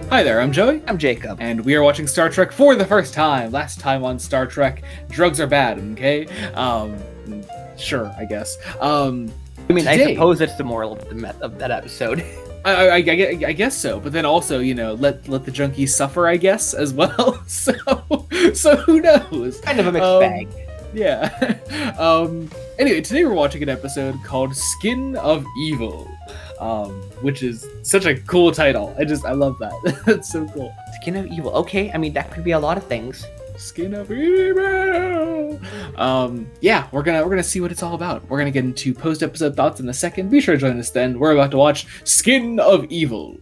Hi there, I'm Joey. I'm Jacob. And we are watching Star Trek for the first time. Last time on Star Trek, drugs are bad, okay? Sure, I guess. I suppose it's the moral of that episode. I guess so, but then also, let the junkies suffer, I guess, as well. So who knows? Kind of a mixed bag. Yeah. Anyway, today we're watching an episode called Skin of Evil, which is such a cool title. I love that. That's so cool. Skin of Evil. Okay, that could be a lot of things. Skin of Evil. Yeah, we're gonna see what it's all about. We're gonna get into post-episode thoughts in a second. Be sure to join us then. We're about to watch Skin of Evil.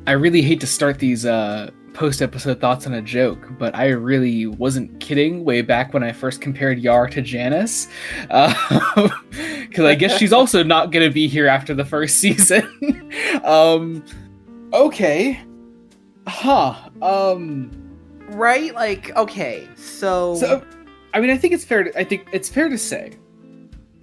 I really hate to start these post-episode thoughts on a joke, but I really wasn't kidding way back when I first compared Yar to Janice, because I guess she's also not gonna be here after the first season. Okay. Right? Okay. So I think it's fair to say,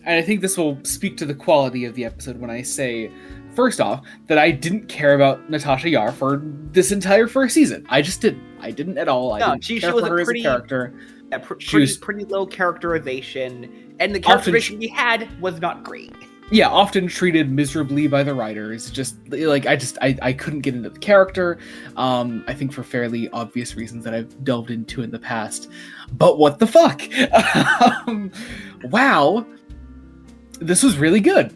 and I think this will speak to the quality of the episode when I say, first off, that I didn't care about Natasha Yar for this entire first season. I just didn't. I didn't at all. No, I didn't care for her as a character. Yeah, pretty low characterization, and the characterization we had was not great. Yeah, often treated miserably by the writers. Just I couldn't get into the character. I think for fairly obvious reasons that I've delved into in the past. But what the fuck? Wow, this was really good.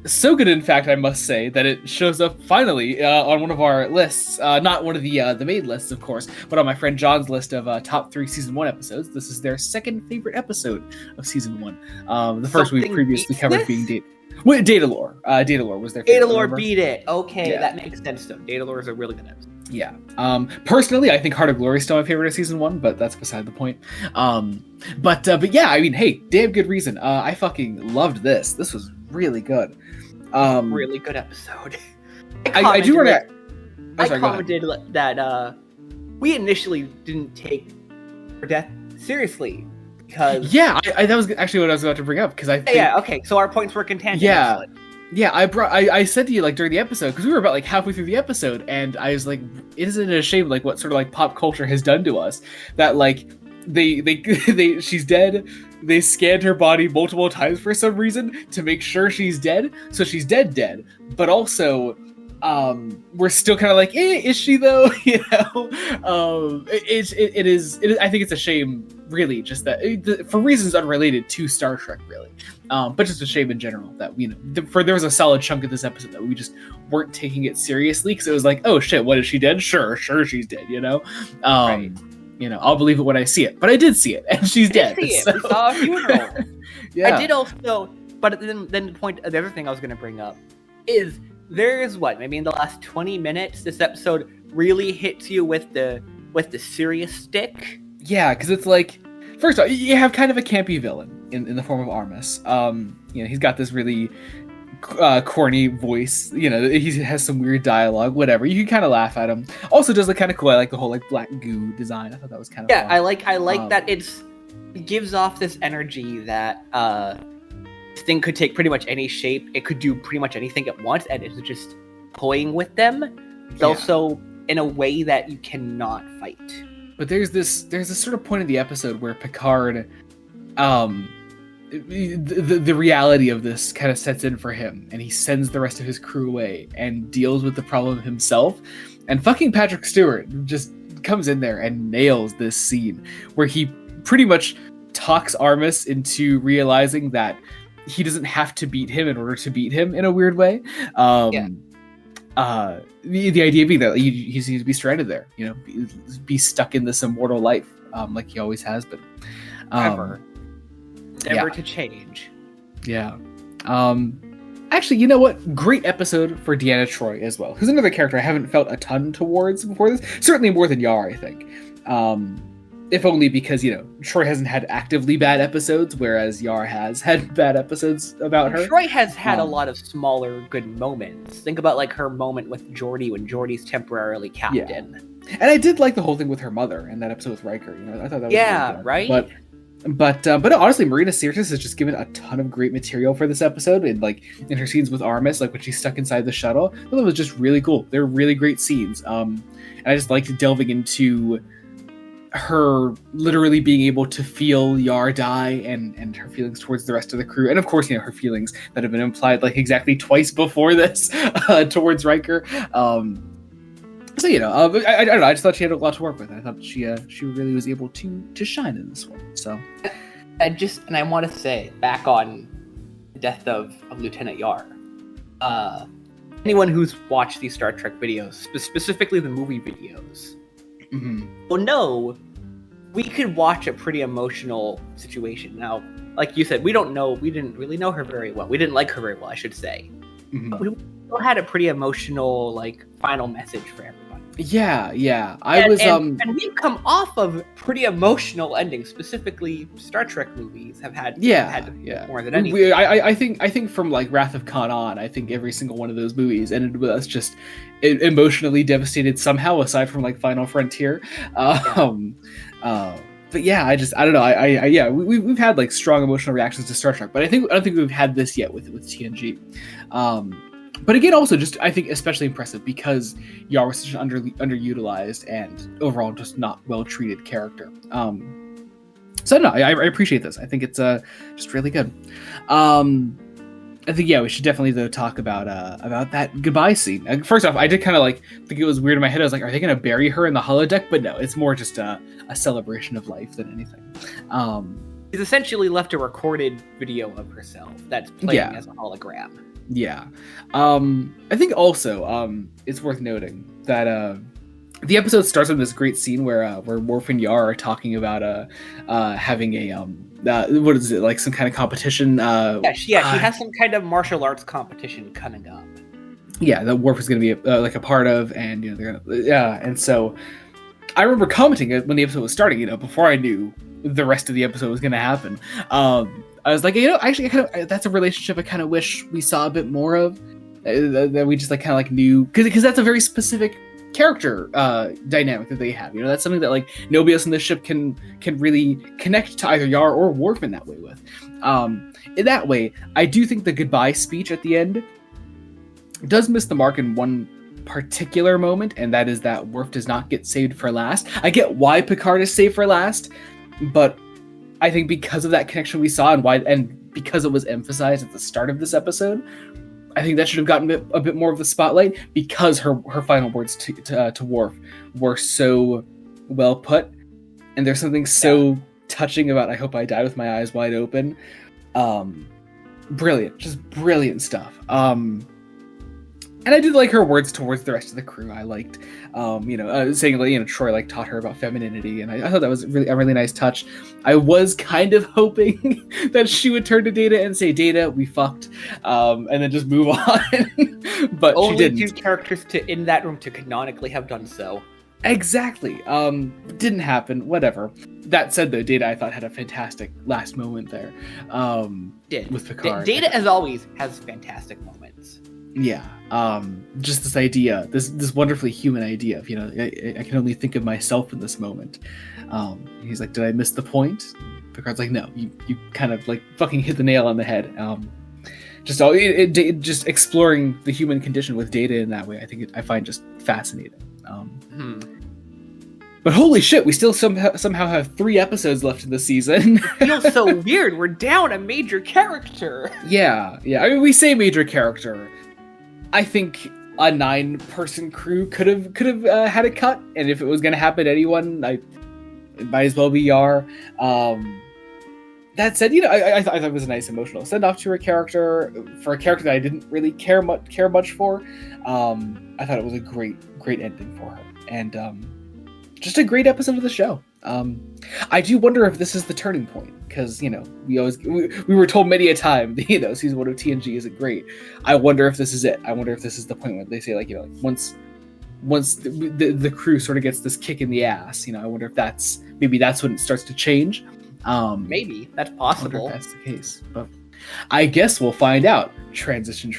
So good, in fact, I must say, that it shows up finally on one of our lists. Not one of the main lists, of course, but on my friend John's list of top 3 season 1 episodes. This is their second favorite episode of season 1. The first we previously covered being Datalore. Datalore was their favorite. Datalore beat it. Okay, yeah. That makes sense though. Datalore is a really good episode. Yeah. Personally, I think Heart of Glory is still my favorite of season 1, but that's beside the point. But yeah, hey, damn good reason. I fucking loved this. This was really good. Really good episode. I commented that we initially didn't take her death seriously because that was actually what I was about to bring up because I think, okay, so our points were contentious. I said to you during the episode because we were about halfway through the episode and I was like, isn't it a shame what sort of pop culture has done to us that they she's dead. They scanned her body multiple times for some reason to make sure she's dead. So she's dead. But also, we're still kind of is she though? It is. I think it's a shame, really, just that for reasons unrelated to Star Trek, really. But just a shame in general that there was a solid chunk of this episode that we just weren't taking it seriously because it was oh shit, what is she dead? Sure, she's dead. Right. I'll believe it when I see it. But I did see it, and she's dead. We saw a funeral. Yeah. I did also, but then the other thing I was going to bring up is there's maybe in the last 20 minutes, this episode really hits you with the serious stick. Yeah, because it's first off, you have kind of a campy villain in the form of Armus. He's got this really corny voice, he has some weird dialogue, whatever. You can kind of laugh at him. Also does look kind of cool. I like the whole black goo design. I thought that was kind of fun. I like that it gives off this energy that this thing could take pretty much any shape. It could do pretty much anything it wants, and it's just toying with them. It's also in a way that you cannot fight. But there's this sort of point in the episode where Picard the reality of this kind of sets in for him, and he sends the rest of his crew away and deals with the problem himself. And fucking Patrick Stewart just comes in there and nails this scene where he pretty much talks Armus into realizing that he doesn't have to beat him in order to beat him in a weird way. The idea being that he needs to be stranded there, be stuck in this immortal life, like he always has been. Never to change. Yeah. Actually, you know what? Great episode for Deanna Troi as well. Who's another character I haven't felt a ton towards before this. Certainly more than Yar, I think. If only because, Troi hasn't had actively bad episodes, whereas Yar has had bad episodes about her. Troi has had a lot of smaller good moments. Think about her moment with Geordi when Geordi's temporarily captain. And I did like the whole thing with her mother in that episode with Riker. I thought that was really good. Right? But But no, honestly, Marina Sirtis has just given a ton of great material for this episode, and like in her scenes with Armis, like when she's stuck inside the shuttle, I thought it was just really cool. They're really great scenes. And I just liked delving into her literally being able to feel Yar die, and her feelings towards the rest of the crew, and of course, her feelings that have been implied like exactly twice before this towards Riker. So I don't know. I just thought she had a lot to work with. I thought she really was able to shine in this one. So, and I want to say back on the death of Lieutenant Yar. Anyone who's watched these Star Trek videos, specifically the movie videos, will know we could watch a pretty emotional situation. Now, like you said, we didn't really know her very well. We didn't like her very well, I should say. But we still had a pretty emotional, like, final message for everybody. Yeah. And we've come off of pretty emotional endings. Specifically, Star Trek movies have had more than anything. I think from like Wrath of Khan on, I think every single one of those movies ended with us just emotionally devastated somehow, aside from like Final Frontier. But yeah, I don't know. We've had like strong emotional reactions to Star Trek, but I don't think we've had this yet with TNG. But again, also just I think especially impressive because Yar was such an underutilized and overall just not well treated character. So no, I appreciate this. I think it's just really good. I think we should definitely though talk about that goodbye scene. First off, I did kind of like think it was weird in my head. I was like, are they going to bury her in the holodeck? But no, it's more just a celebration of life than anything. She's essentially left a recorded video of herself that's playing as a hologram. Yeah. I think also it's worth noting that the episode starts with this great scene where Worf and Yar are talking about having a what is it, like some kind of competition? She has some kind of martial arts competition coming up. Yeah, that Worf is going to be like a part of, and they're gonna and so I remember commenting when the episode was starting, before I knew the rest of the episode was going to happen. I was like, actually, that's a relationship I kind of wish we saw a bit more of. That we just like kind of like knew, because that's a very specific character dynamic that they have. That's something that like nobody else in the ship can really connect to either Yar or Worf in that way with. In that way, I do think the goodbye speech at the end does miss the mark in one particular moment, and that is that Worf does not get saved for last. I get why Picard is saved for last, but I think because of that connection we saw and because it was emphasized at the start of this episode, I think that should have gotten a bit more of the spotlight, because her final words to Worf were so well put, and there's something so touching about "I hope I die with my eyes wide open." Brilliant, just brilliant stuff. And I did like her words towards the rest of the crew. I liked, saying like, Troi like taught her about femininity, and I thought that was really a really nice touch. I was kind of hoping that she would turn to Data and say, "Data, we fucked," and then just move on. But only she didn't. Two characters in that room to canonically have done so. Exactly. Didn't happen. Whatever. That said, though, Data I thought had a fantastic last moment there. With Picard. Data, as always, has fantastic moments. Yeah, just this idea, this wonderfully human idea of, I can only think of myself in this moment. He's like, did I miss the point? Picard's like, no, you kind of like fucking hit the nail on the head. Just exploring the human condition with Data in that way, I find just fascinating. But holy shit, we still somehow have 3 episodes left in the season. It feels so weird. We're down a major character. Yeah. I mean, we say major character. I think a 9-person crew could have had a cut, and if it was going to happen to anyone, it might as well be Yar. That said, I thought it was a nice emotional send off to her character, for a character that I didn't really care much for. I thought it was a great ending for her, and just a great episode of the show. I do wonder if this is the turning point, because we were told many a time season 1 of TNG isn't great. I wonder if this is it. I wonder if this is the point where they say once the crew sort of gets this kick in the ass, I wonder if that's when it starts to change. Maybe that's possible. I wonder if that's the case, but I guess we'll find out. Transition.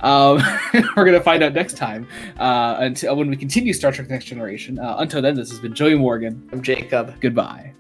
We're gonna find out next time. Until when we continue Star Trek Next Generation. Until then, this has been Joey Morgan. I'm Jacob. Goodbye.